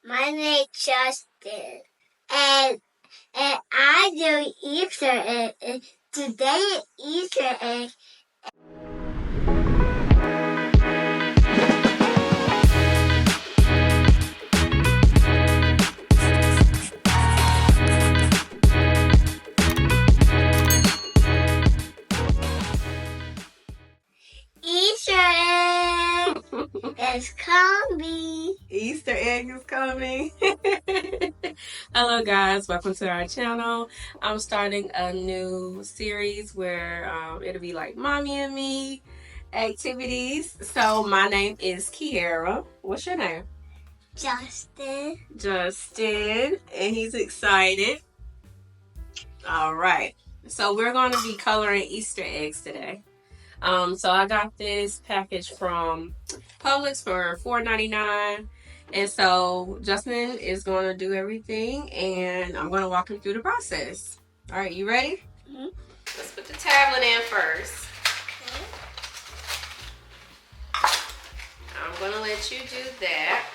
My name's Justin, and I do Easter egg. Today is Easter egg. Easter egg is coming. Easter egg is coming. Hello guys, welcome to our channel. I'm starting a new series where it'll be like mommy and me activities. So my name is Kiara. What's your name? Justin. Justin, and he's excited. All right, so we're going to be coloring Easter eggs today. So I got this package from Publix for $4.99. And so Justin is going to do everything, and I'm going to walk him through the process. All right, you ready? Mm-hmm. Let's put the tablet in first. Okay. I'm going to let you do that.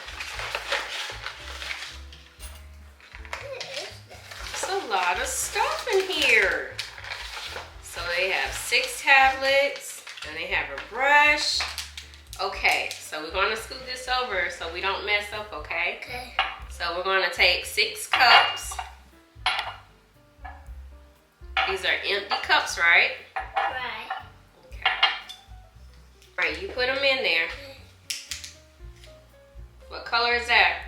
There's a lot of stuff in here. So they have 6 tablets, and they have a brush. Okay, so we're going to scoot this over so we don't mess up, okay? Okay. So we're going to take 6 cups. These are empty cups, right? Right. Okay. All right, you put them in there. What color is that?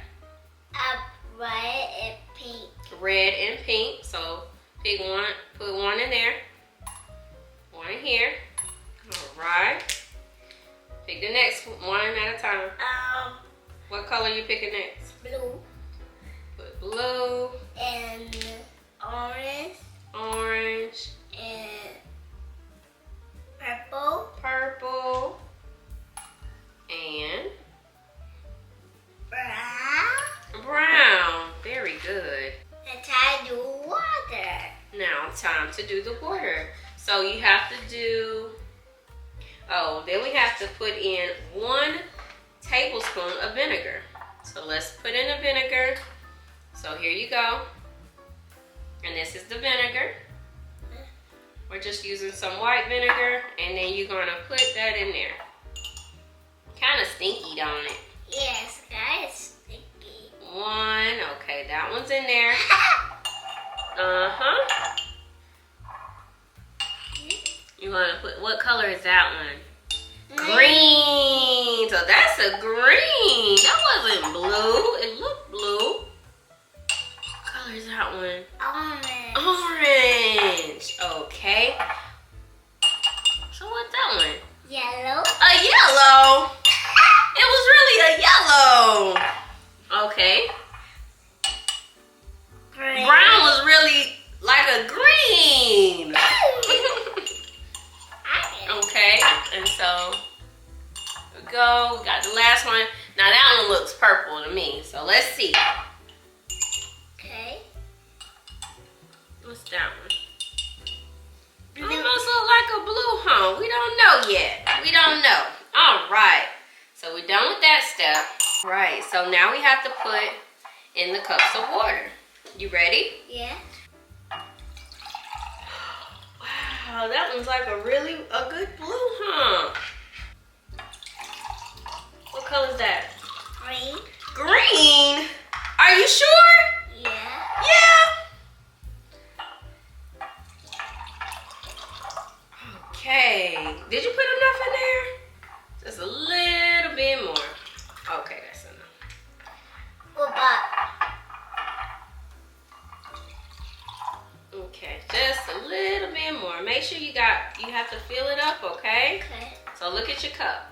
Red and pink. Red and pink. So pick one, put one in there. One in here. All right. Pick the next one at a time. What color you picking next? Blue. Put blue. And orange. Orange. And purple. Purple. And Brown. brown. Very good. And time to water. Now it's time to do the border. So you have to do, then we have to put in 1 tablespoon of vinegar. So let's put in the vinegar. So here you go. And this is the vinegar. We're just using some white vinegar, and then you're gonna put that in there. Kind of stinky, don't it? Yes, that is sticky. 1, okay, that one's in there. Uh-huh. You're gonna put, what color is that one? Green. So that's a green. That wasn't blue. It looked blue. What color is that one? Orange. Orange. Okay. So what's that one? Yellow. A yellow. It was really a yellow. Okay. Green. Brown was really like a green. Okay, and so we go. We got the last one. Now that one looks purple to me. So let's see. Okay. What's that one? It almost look like a blue, huh? We don't know yet. We don't know. All right. So we're done with that step. Right. So now we have to put in the cups of water. You ready? Yeah. Wow, that one's like a good blue, huh? What color is that? Green. Green? Are you sure? Yeah. Yeah. Okay. Did you put enough in there? Just a little bit more. Okay, that's enough. What about? Okay, just a little bit more. Make sure you have to fill it up, okay? Okay. So look at your cup.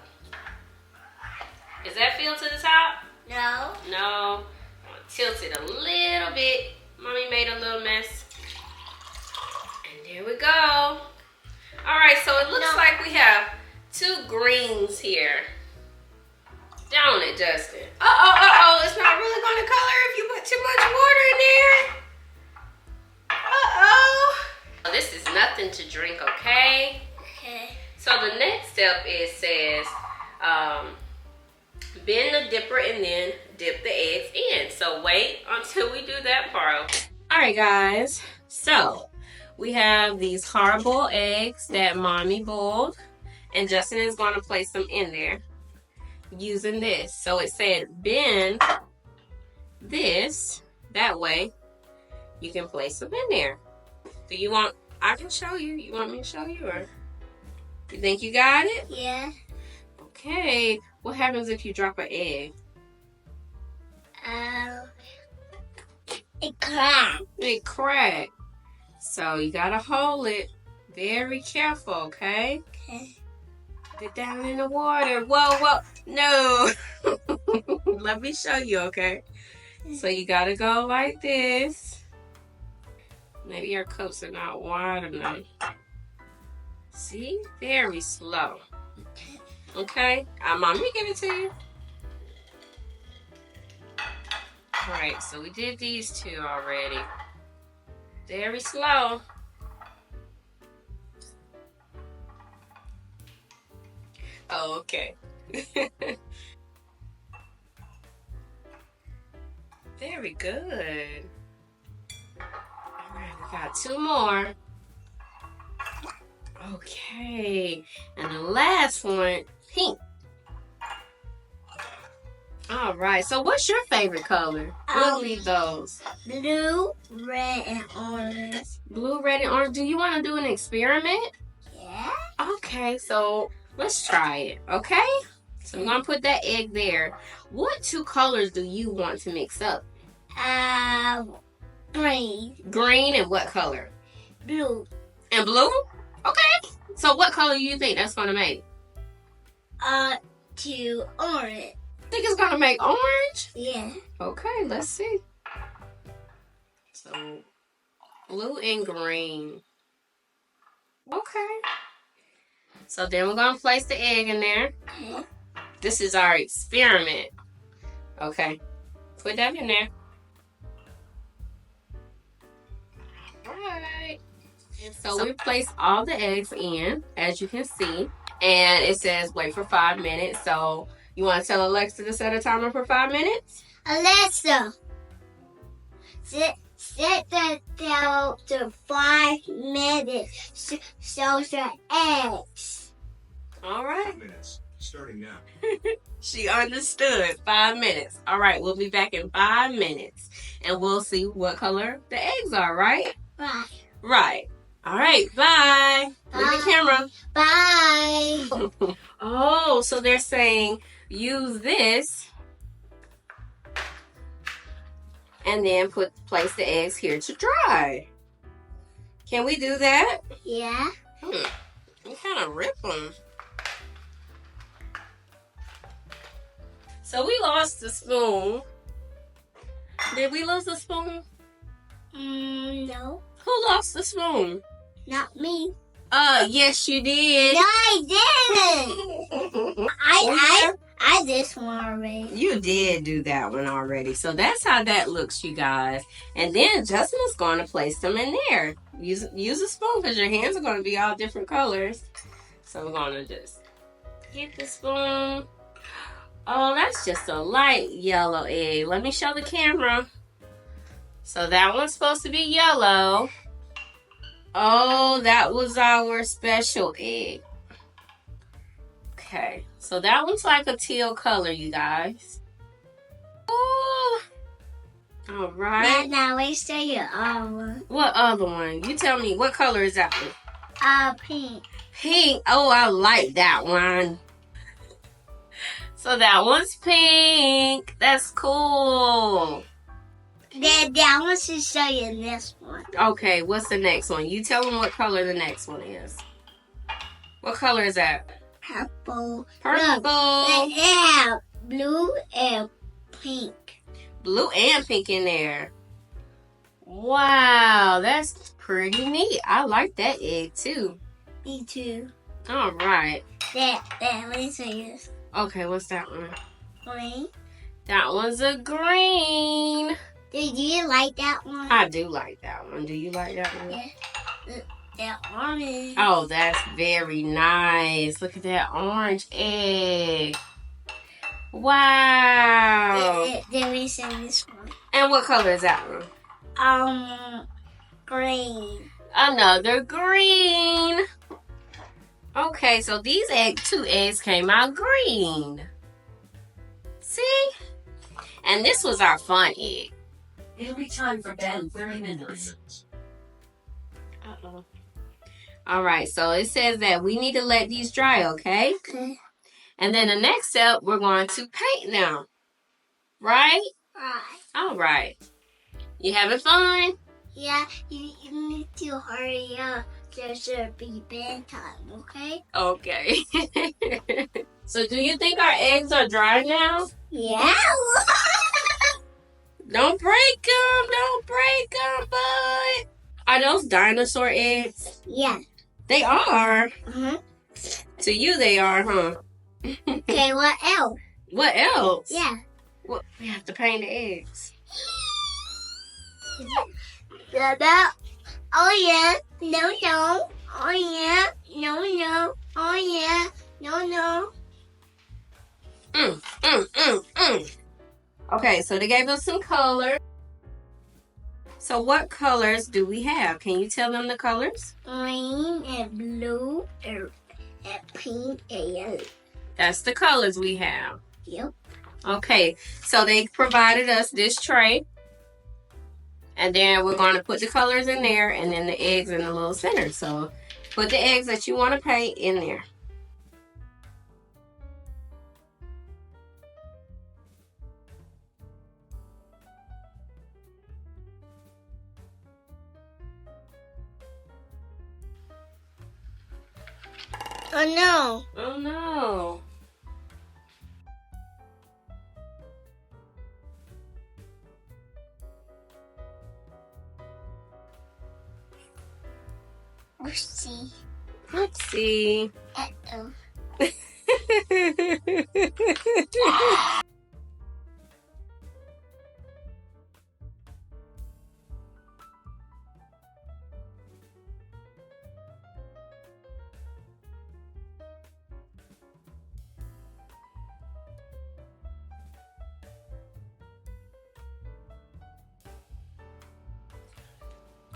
Is that filled to the top? No. No. I'm gonna tilt it a little bit. Mommy made a little mess. And there we go. All right, so it looks like we have 2 greens here. Don't it, Justin? Uh-oh. It's not really gonna color if you put too much water in there. Uh-oh. This is nothing to drink, okay? Okay. So the next step says, bend the dipper and then dip the eggs in. So wait until we do that part. Alright guys, so we have these hard-boiled eggs that Mommy boiled, and Justin is going to place them in there using this. So it said bend this that way you can place them in there. Do you want, I can show you. You want me to show you, or you think you got it? Yeah. Okay. What happens if you drop an egg? It cracked. It cracked. So you gotta hold it very careful, okay? Okay. Put it down in the water. Whoa, whoa. No. Let me show you, okay? So you gotta go like this. Maybe your cups are not wide enough. See? Very slow. Okay? Mom, let me give it to you. Alright, so we did these two already. Very slow. Oh, okay. Very good. Alright, we got two more. Okay. And the last one, pink. Alright, so what's your favorite color? We'll leave those. Blue, red, and orange. Blue, red, and orange. Do you want to do an experiment? Yeah. Okay, so let's try it, okay? So I'm going to put that egg there. What two colors do you want to mix up? Green. Green and what color? Blue. And blue? Okay. So what color do you think that's going to make? To orange. Think it's going to make orange? Yeah. Okay, let's see. So, blue and green. Okay. So then we're going to place the egg in there. Okay. This is our experiment. Okay. Put that in there. Alright. And so we place all the eggs in, as you can see. And it says wait for 5 minutes. So you want to tell Alexa to set a timer for 5 minutes? Alexa, set the timer to 5 minutes. So the eggs. All right. 5 minutes, starting now. She understood. 5 minutes. All right, we'll be back in 5 minutes. And we'll see what color the eggs are, right? Right. Right. All right, bye. Look at the camera. Bye. Oh, so they're saying use this and then place the eggs here to dry. Can we do that? Yeah. We kind of rip them. So we lost the spoon. Did we lose the spoon? No. Who lost the spoon? Not me. Yes you did. No, I didn't. I did this one already. You did do that one already. So that's how that looks, you guys. And then Justin is going to place them in there. Use a spoon because your hands are going to be all different colors. So we're going to just get the spoon. Oh, that's just a light yellow egg. Let me show the camera. So that one's supposed to be yellow. Oh, that was our special egg. Okay, so that one's like a teal color, you guys. Oh, all right. Now let's show you other one. What other one? You tell me, what color is that one? Pink. Pink. Oh, I like that one. So that one's pink. That's cool. Then I want to show you this one. Okay, what's the next one? You tell them what color the next one is. What color is that? Purple. Purple. Yeah, blue and pink. Blue and pink in there. Wow, that's pretty neat. I like that egg too. Me too. All right. Let me show you this. Okay, what's that one? Green. That one's a green. Did you like that one? I do like that one. Do you like that one? Yeah. That orange. Oh, that's very nice. Look at that orange egg. Wow. Then we say this one. And what color is that one? Green. Another green. Okay, so these two eggs came out green. See? And this was our fun egg. It'll be time for bed in 30 minutes. Uh-oh. All right, so it says that we need to let these dry, okay? Okay. And then the next step, we're going to paint them. Right? Right. All right. You having fun? Yeah, you need to hurry up. There's a be bedtime, okay? Okay. So do you think our eggs are dry now? Yeah. Don't break them. Don't break them, bud. Are those dinosaur eggs? Yeah. They are. Uh-huh. To you, they are, huh? Okay, what else? What else? Yeah. Well, we have to paint the eggs. No. Oh yeah. No. Oh yeah. No. Oh yeah. No. Okay, so they gave us some colors. So what colors do we have? Can you tell them the colors? Green and blue and pink and yellow. That's the colors we have. Yep. Okay, so they provided us this tray. And then we're going to put the colors in there and then the eggs in the little center. So put the eggs that you want to paint in there. Oh no. Oh no. Oopsie. Oopsie. Uh-oh.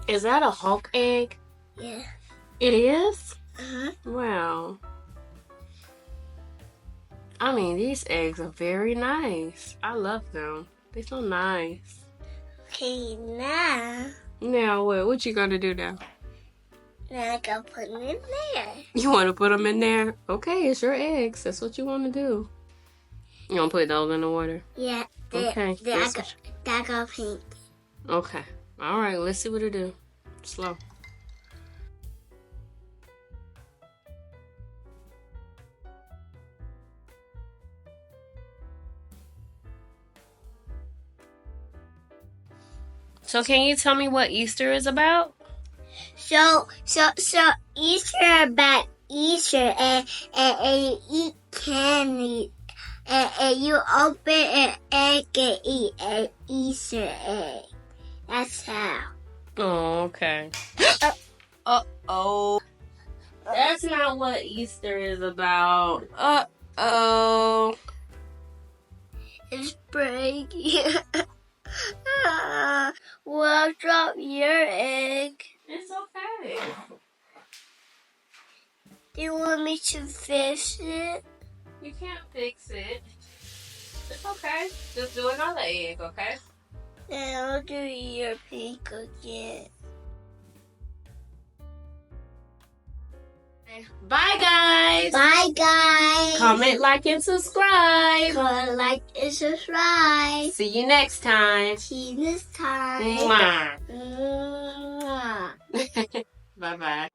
Is that a Hulk egg? Yeah. It is? Uh-huh. Wow. I mean, these eggs are very nice. I love them. They're so nice. Okay, now. Now what you gonna do now? Now I gotta put them in there. You want to put them in there? Okay, it's your eggs. That's what you want to do. You gonna put those in the water? Yeah. Okay. I got pink. Okay. All right. Let's see what it do. Slow. So can you tell me what Easter is about? So Easter about Easter and you eat candy and you open an egg and eat an Easter egg. That's how. Oh, okay. Uh-oh. That's not what Easter is about. Uh-oh. It's breaking. Well, drop your egg. It's okay. Do you want me to fix it? You can't fix it. It's okay. Just do another egg, okay? Then I'll do your pink again. Bye, guys. Bye, guys. Comment, like, and subscribe. Comment, like, and subscribe. See you next time. See you next time. Mwah. Mwah. Bye-bye.